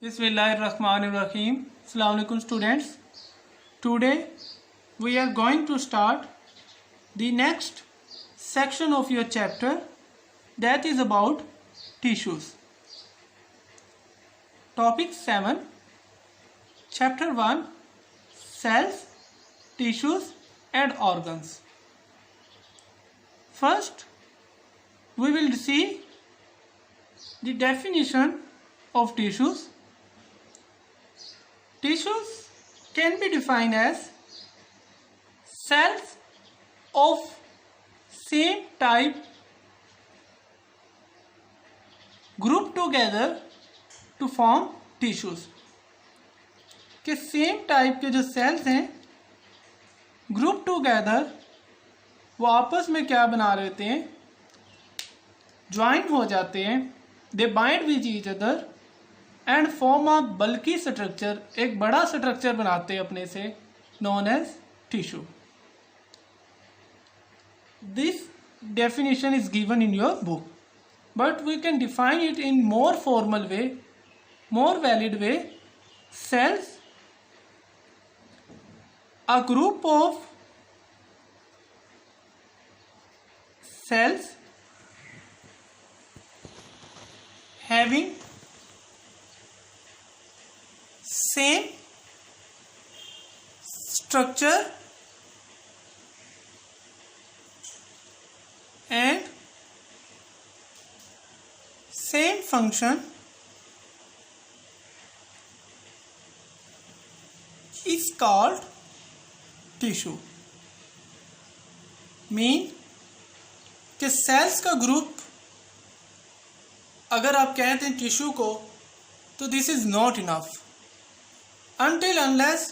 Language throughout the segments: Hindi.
Bismillahirrahmanirrahim. Assalamu alaikum students. Today we are going to start the next section of your chapter, that is about tissues. Topic 7, Chapter 1, Cells, Tissues and Organs. First, we will see the definition of tissues. Tissues can be defined as cells of same type grouped together to form tissues. कि सेम टाइप के जो सेल्स हैं ग्रुप टूगेदर वो आपस में क्या बना रहे होते हैं, ज्वाइन हो जाते हैं, they bind with each other and form a bulky structure, एक बड़ा स्ट्रक्चर बनाते हैं अपने से, known as tissue. This definition is given in your book, but we can define it in more formal way, more valid way. Cells, a group of cells having same structure and same function is called tissue. Mean कि सेल्स का ग्रुप अगर आप कहते हैं टिश्यू को, तो this is not enough until unless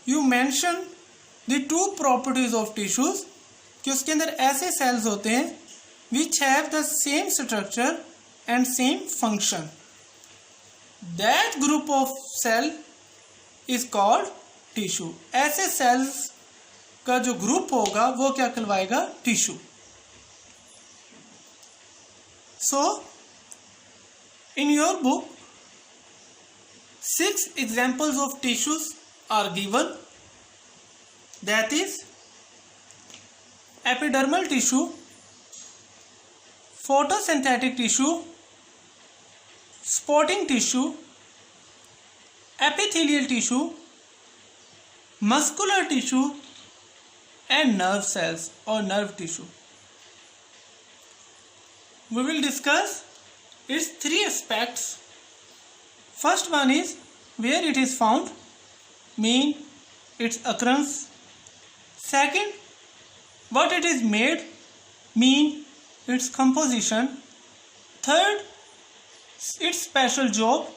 you mention the two properties of tissues, कि उसके अंदर ऐसे सेल्स होते हैं which have the same structure and same function. That group of cell is called tissue. ऐसे सेल्स का जो ग्रुप होगा वो क्या कहलाएगा, tissue. So in your book 6 examples of tissues are given, that is epidermal tissue, photosynthetic tissue, supporting tissue, epithelial tissue, muscular tissue and nerve cells or nerve tissue. We will discuss its 3 aspects. First one is where it is found, mean its occurrence. Second, what it is made, mean its composition. Third, its special job,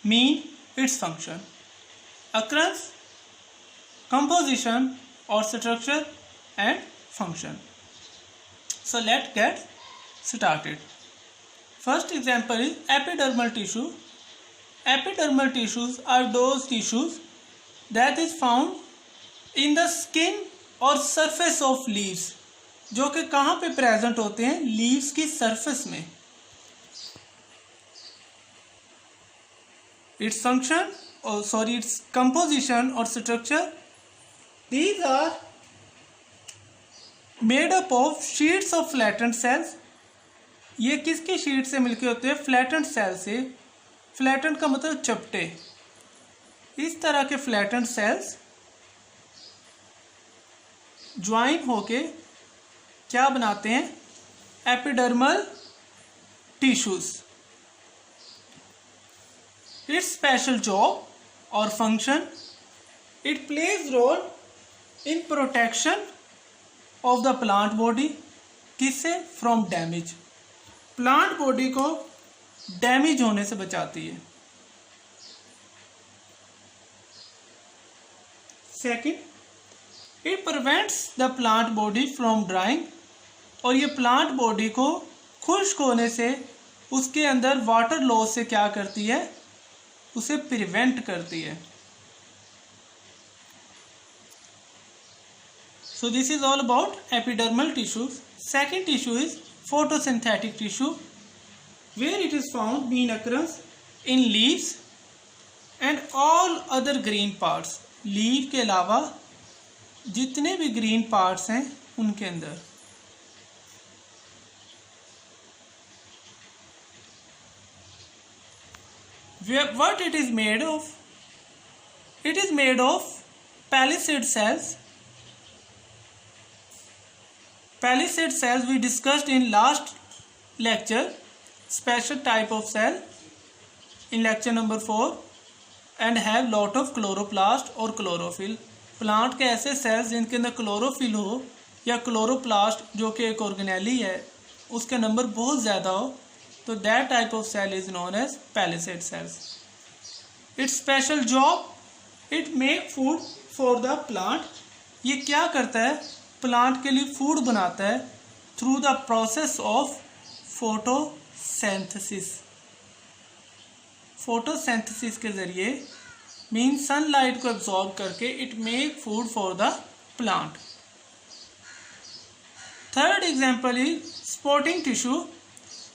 mean its function. Occurrence, composition or structure and function. So let's get started. First example is epidermal tissue. Epidermal tissues are those tissues that is found in the skin or surface of leaves, जो कि कहाँ पे प्रेजेंट होते हैं, लीव्स की सरफेस में. Its function, its composition or structure, these are made up of sheets of flattened cells. ये किसकी शीट से मिलके होते हैं, फ्लैटेंड सेल से. फ्लैटेंड का मतलब चपटे. इस तरह के फ्लैटेंड सेल्स ज्वाइन होके क्या बनाते हैं, epidermal tissues. Its special job or function, it plays role in protection of the plant body. किससे, from damage. प्लांट बॉडी को डैमेज होने से बचाती है. Second, it prevents the plant body from drying, और ये प्लांट बॉडी को खुश्क होने से, उसके अंदर वाटर लॉस से क्या करती है, उसे प्रिवेंट करती है. So this is all about epidermal tissues. Second tissue is photosynthetic tissue, where it is found, mean occurrence in leaves, and all other green parts, leave के अलावा जितने भी ग्रीन पार्ट्स हैं उनके अंदर। What it is made of? It is made of palisade cells. Palisade cells we discussed in last lecture, special type of cell in lecture number 4, and have lot of chloroplast और chlorophyll. प्लांट के ऐसे सेल्स जिनके अंदर क्लोरोफिल हो या क्लोरोप्लास्ट जो कि एक ऑर्गेनेली है उसका नंबर बहुत ज़्यादा हो, तो that type of cell is known as palisade cells. Its special job, it make food for the plant. ये क्या करता है? प्लांट के लिए फूड बनाता है through the process of photosynthesis. Photosynthesis के जरिए मीन सनलाइट को एब्जॉर्ब करके it make food for the plant. Third example is sporting tissue.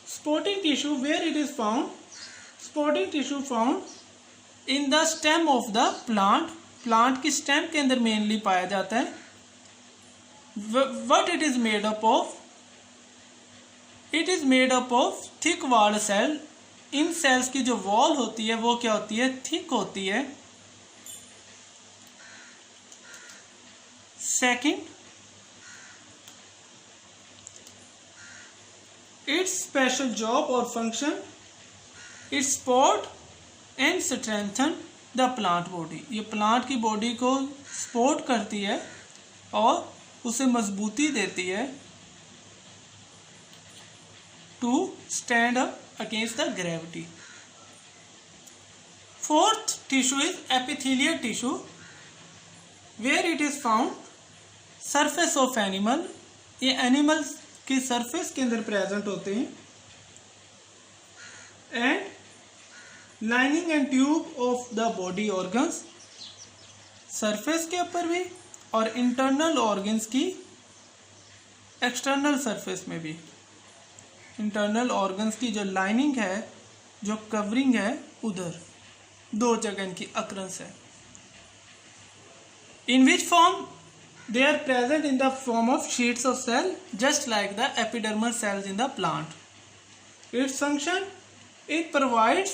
Spotting tissue, where it is found? Spotting tissue found in the stem of the plant. Plant की stem के अंदर mainly पाया जाता है। What it is made up of? It is made up of thick walled cell. In cells की जो wall होती है वो क्या होती है? thick होती है। Second, its special job or function, it support and strengthen the plant body. ये प्लांट की बॉडी को सपोर्ट करती है और उसे मजबूती देती है to stand up against the gravity. Fourth tissue is epithelial tissue, where it is found surface of animal. ये एनिमल्स की सरफेस के अंदर प्रेजेंट होते हैं and lining and tube of the body organs, surface के ऊपर भी और इंटरनल ऑर्गन्स की एक्सटर्नल सरफेस में भी। इंटरनल ऑर्गन्स की जो लाइनिंग है, जो कवरिंग है, उधर दो जगह इनकी अक्रंस है। In which form? They are present in the form of sheets of cell, just like the epidermal cells in the plant. Its function, it provides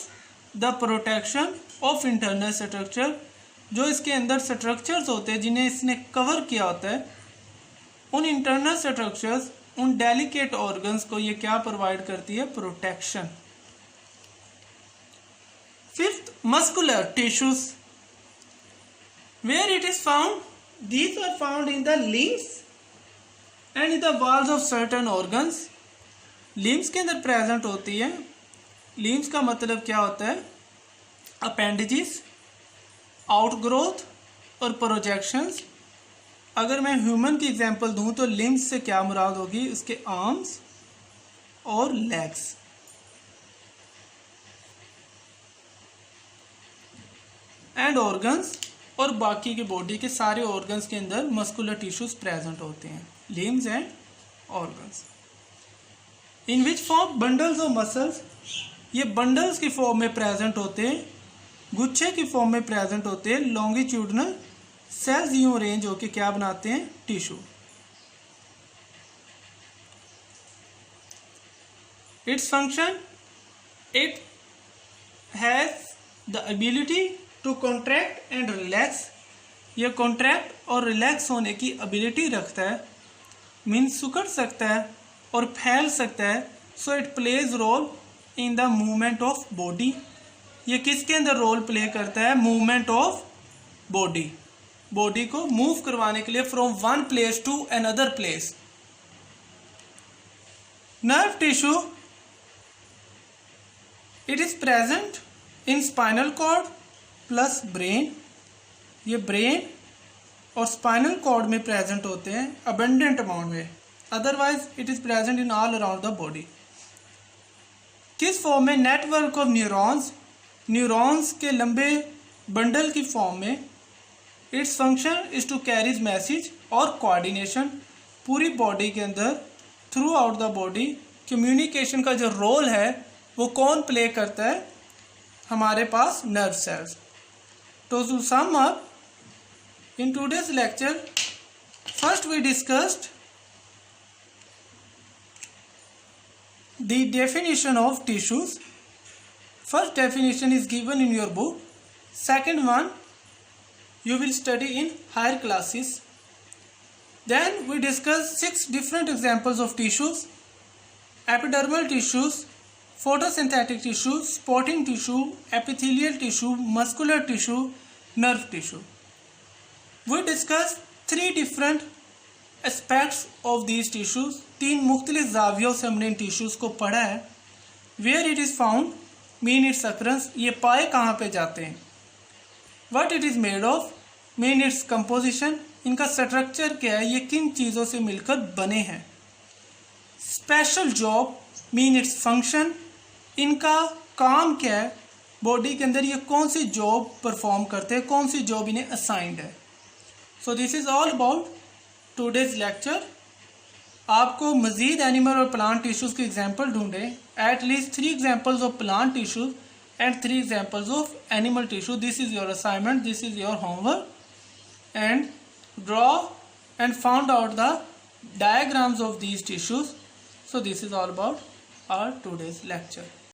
the protection of internal structure. जो इसके अंदर स्ट्रक्चर्स होते हैं जिन्हें इसने कवर किया होता है, उन इंटरनल स्ट्रक्चर्स, उन डेलिकेट ऑर्गन्स को ये क्या प्रोवाइड करती है? Protection. Fifth, muscular tissues, where it is found? These are found in the limbs and in the walls of certain organs. Limbs के अंदर प्रेजेंट होती है। Limbs का मतलब क्या होता है? Appendages, outgrowth और projections। अगर मैं ह्यूमन की एग्जांपल दूं तो limbs से क्या मुराद होगी? उसके आर्म्स और legs। एंड organs, और बाकी के बॉडी के सारे ऑर्गन्स के अंदर मस्कुलर टिश्यूज प्रेजेंट होते हैं, limbs and organs. In which form? Bundles of muscles. ये बंडल्स की फॉर्म में प्रेजेंट होते हैं, गुच्छे की फॉर्म में प्रेजेंट होते हैं। लॉन्गिट्यूडनल सेल्स यूं अरेंज होकर क्या बनाते हैं? Tissue. Its function, it has the ability to contract and relax. ये कॉन्ट्रैक्ट और रिलैक्स होने की एबिलिटी रखता है, मीन्स सिकुड़ सकता है और फैल सकता है। So it plays role in the movement of body. ये किसके अंदर रोल प्ले करता है? Movement of body. बॉडी को मूव करवाने के लिए from one place to another place. Nerve tissue, it is present in spinal cord plus brain. ये ब्रेन और स्पाइनल कॉर्ड में प्रेजेंट होते हैं अबंडेंट अमाउंट में, otherwise it is present in all around the body. किस फॉर्म में? नेटवर्क ऑफ न्यूरॉन्स, न्यूरॉन्स के लंबे बंडल की फॉर्म में। Its function is to carries message और कोऑर्डिनेशन पूरी बॉडी के अंदर, throughout the body. Communication का जो रोल है वो कौन प्ले करता है? हमारे पास nerve cells. So to sum up, in today's lecture, first we discussed the definition of tissues. First definition is given in your book. Second one you will study in higher classes. Then we discuss 6 different examples of tissues: epidermal tissues, photosynthetic tissue, spotting tissue, epithelial tissue, muscular tissue, nerve tissue. We discuss 3 different aspects of these tissues. 3 मुख्तलिफ जावियों से हमने इन टिश्यूज़ को पढ़ा है. Where it is found, mean its occurrence, ये पाए कहाँ पे जाते हैं. What it is made of, mean its composition, इनका स्ट्रक्चर क्या है, ये किन चीज़ों से मिलकर बने हैं. Special job, mean its function, इनका काम क्या है, बॉडी के अंदर ये कौन सी जॉब परफॉर्म करते हैं, कौन सी जॉब इन्हें असाइंड है. So this is all about today's lecture. आपको मजीद एनिमल और प्लांट टिश्यूज़ के एग्जांपल ढूंढे, at least 3 examples of plant tissues and 3 examples of animal tissue. This is your assignment, this is your homework, and draw and found out the diagrams of these tissues. So this is all about our today's lecture.